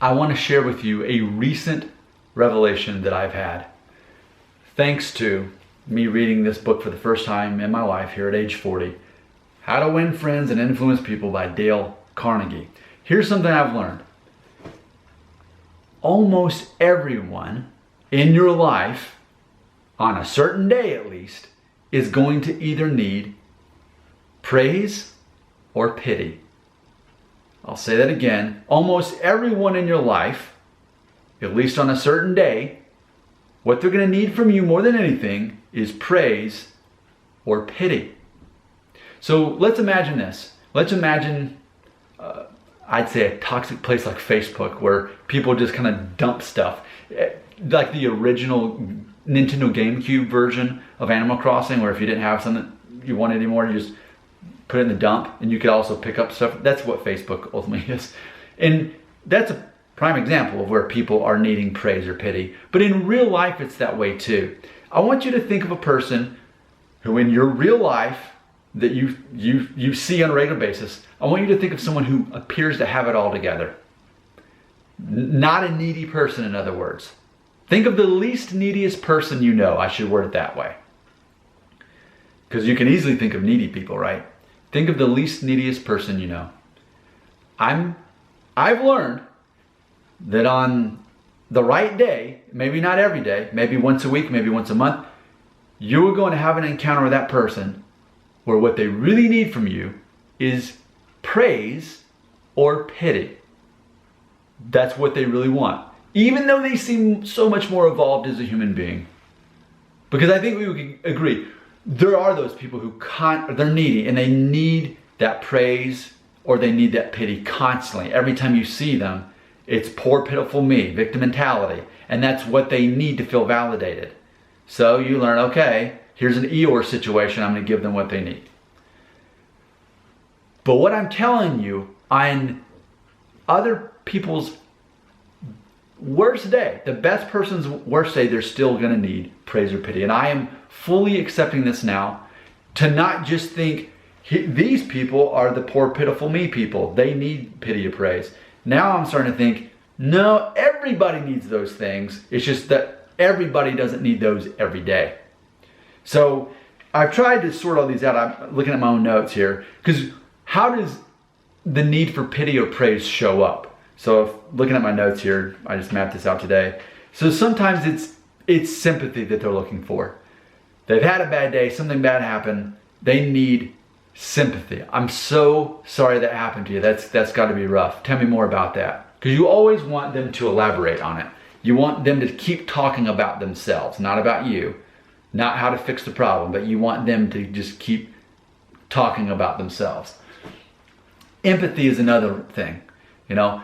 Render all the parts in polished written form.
I want to share with you a recent revelation that I've had. Thanks to me reading this book for the first time in my life here at age 40, How to Win Friends and Influence People by Dale Carnegie. Here's something I've learned. Almost everyone in your life, on a certain day at least, is going to either need praise or pity. I'll say that again. Almost everyone in your life, at least on a certain day, what they're going to need from you more than anything is praise or pity. So let's imagine this. Let's imagine, I'd say, a toxic place like Facebook where people just kind of dump stuff. Like the original Nintendo GameCube version of Animal Crossing, where if you didn't have something you wanted anymore, you just put it in the dump, and you could also pick up stuff. That's what Facebook ultimately is. And that's a prime example of where people are needing praise or pity. But in real life, it's that way too. I want you to think of a person who in your real life that you see on a regular basis. I want you to think of someone who appears to have it all together. Not a needy person, in other words. Think of the least neediest person you know. I should word it that way. Because you can easily think of needy people, right? Think of the least neediest person you know. I've learned that on the right day, maybe not every day, maybe once a week, maybe once a month, you're going to have an encounter with that person where what they really need from you is praise or pity. That's what they really want. Even though they seem so much more evolved as a human being. Because I think we would agree, there are those people who they're needy and they need that praise or they need that pity constantly. Every time you see them, it's poor, pitiful me, victim mentality. And that's what they need to feel validated. So you learn, okay, here's an Eeyore situation, I'm going to give them what they need. But what I'm telling you, on other people's worst day, the best person's worst day, they're still going to need praise or pity. And I am fully accepting this now, to not just think these people are the poor, pitiful me people. They need pity or praise. Now I'm starting to think, no, everybody needs those things. It's just that everybody doesn't need those every day. So I've tried to sort all these out. I'm looking at my own notes here. Because how does the need for pity or praise show up? So if, looking at my notes here, I just mapped this out today. So sometimes it's sympathy that they're looking for. They've had a bad day, something bad happened. They need sympathy. I'm so sorry that happened to you. That's got to be rough. Tell me more about that. Because you always want them to elaborate on it. You want them to keep talking about themselves, not about you, not how to fix the problem, but you want them to just keep talking about themselves. Empathy is another thing. You know,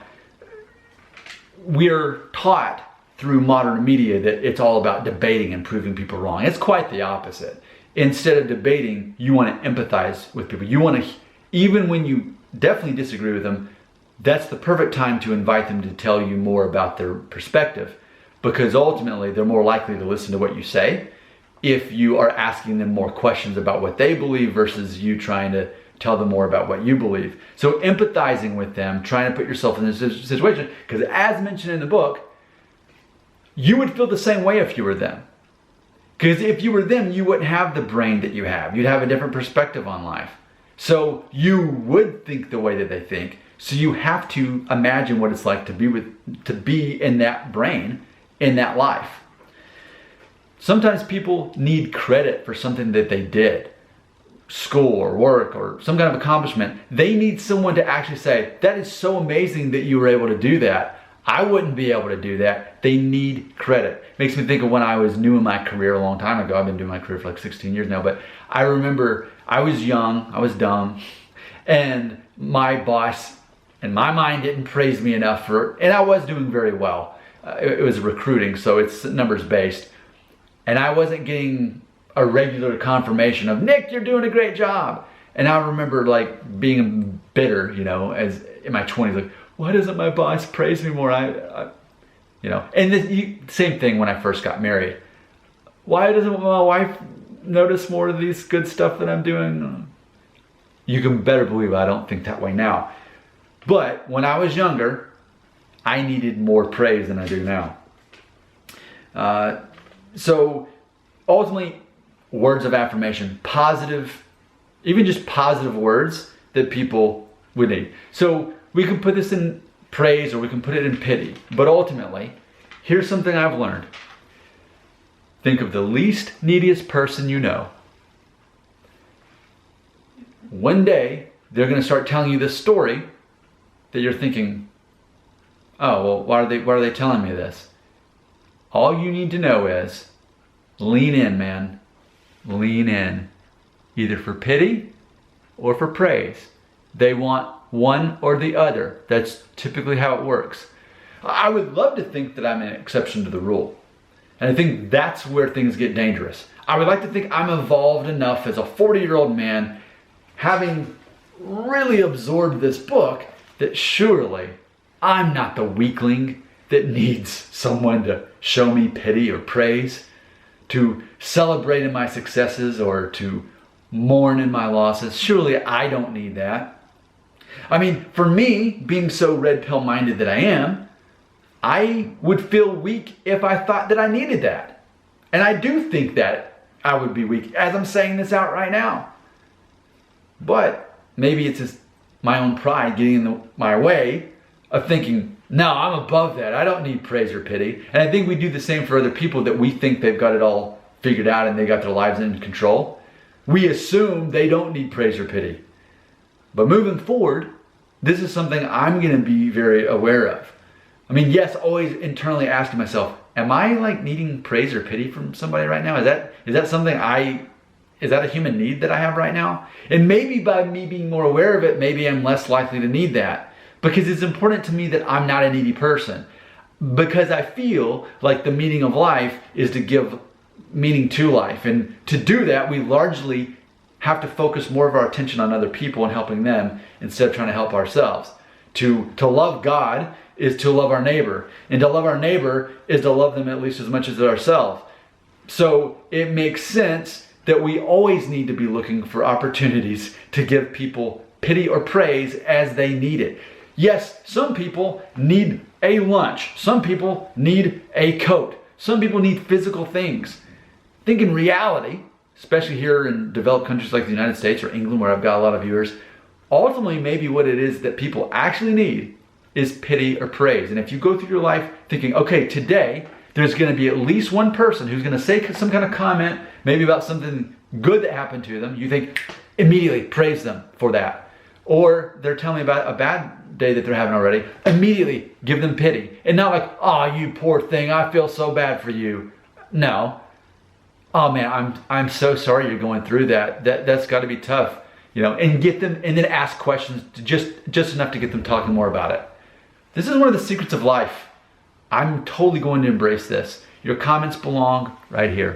we're taught through modern media that it's all about debating and proving people wrong. It's quite the opposite. Instead of debating, you want to empathize with people. You want to, even when you definitely disagree with them, that's the perfect time to invite them to tell you more about their perspective, because ultimately they're more likely to listen to what you say if you are asking them more questions about what they believe versus you trying to tell them more about what you believe. So empathizing with them, trying to put yourself in this situation, because as mentioned in the book, you would feel the same way if you were them. Because if you were them, you wouldn't have the brain that you have. You'd have a different perspective on life. So you would think the way that they think. So you have to imagine what it's like to be in that brain, in that life. Sometimes people need credit for something that they did. School or work or some kind of accomplishment. They need someone to actually say, that is so amazing that you were able to do that. I wouldn't be able to do that. They need credit. Makes me think of when I was new in my career a long time ago. I've been doing my career for like 16 years now, but I remember I was young, I was dumb, and my boss in my mind didn't praise me enough and I was doing very well. It was recruiting, so it's numbers based. And I wasn't getting a regular confirmation of, Nick, you're doing a great job. And I remember like being bitter, you know, as in my 20s, like, why doesn't my boss praise me more? You know, and same thing when I first got married. Why doesn't my wife notice more of these good stuff that I'm doing? You can better believe I don't think that way now. But when I was younger, I needed more praise than I do now. So ultimately, words of affirmation, positive, even just positive words that people would need. So we can put this in praise or we can put it in pity. But ultimately, here's something I've learned. Think of the least neediest person you know. One day, they're going to start telling you this story that you're thinking, oh, well, why are they telling me this? All you need to know is lean in, man. Lean in. Either for pity or for praise. They want one or the other. That's typically how it works. I would love to think that I'm an exception to the rule. And I think that's where things get dangerous. I would like to think I'm evolved enough as a 40-year-old man, having really absorbed this book, that surely I'm not the weakling that needs someone to show me pity or praise, to celebrate in my successes or to mourn in my losses. Surely I don't need that. I mean, for me, being so red pill minded that I am, I would feel weak if I thought that I needed that. And I do think that I would be weak as I'm saying this out right now. But maybe it's just my own pride getting in my way of thinking, no, I'm above that. I don't need praise or pity. And I think we do the same for other people that we think they've got it all figured out and they got their lives in control. We assume they don't need praise or pity. But moving forward, this is something I'm going to be very aware of. I mean, yes, always internally asking myself, am I like needing praise or pity from somebody right now? Is that something is that a human need that I have right now? And maybe by me being more aware of it, maybe I'm less likely to need that. Because it's important to me that I'm not a needy person. Because I feel like the meaning of life is to give meaning to life. And to do that, we largely have to focus more of our attention on other people and helping them instead of trying to help ourselves. To love God is to love our neighbor. And to love our neighbor is to love them at least as much as ourselves. So it makes sense that we always need to be looking for opportunities to give people pity or praise as they need it. Yes, some people need a lunch. Some people need a coat. Some people need physical things. Think in reality, especially here in developed countries like the United States or England, where I've got a lot of viewers, ultimately maybe what it is that people actually need is pity or praise. And if you go through your life thinking, okay, today there's going to be at least one person who's going to say some kind of comment, maybe about something good that happened to them, you think immediately praise them for that. Or they're telling me about a bad day that they're having already, immediately give them pity. And not like, oh, you poor thing, I feel so bad for you. No. Oh man, I'm so sorry you're going through that. That's got to be tough. And get them, and then ask questions just enough to get them talking more about it. This is one of the secrets of life. I'm totally going to embrace this. Your comments belong right here.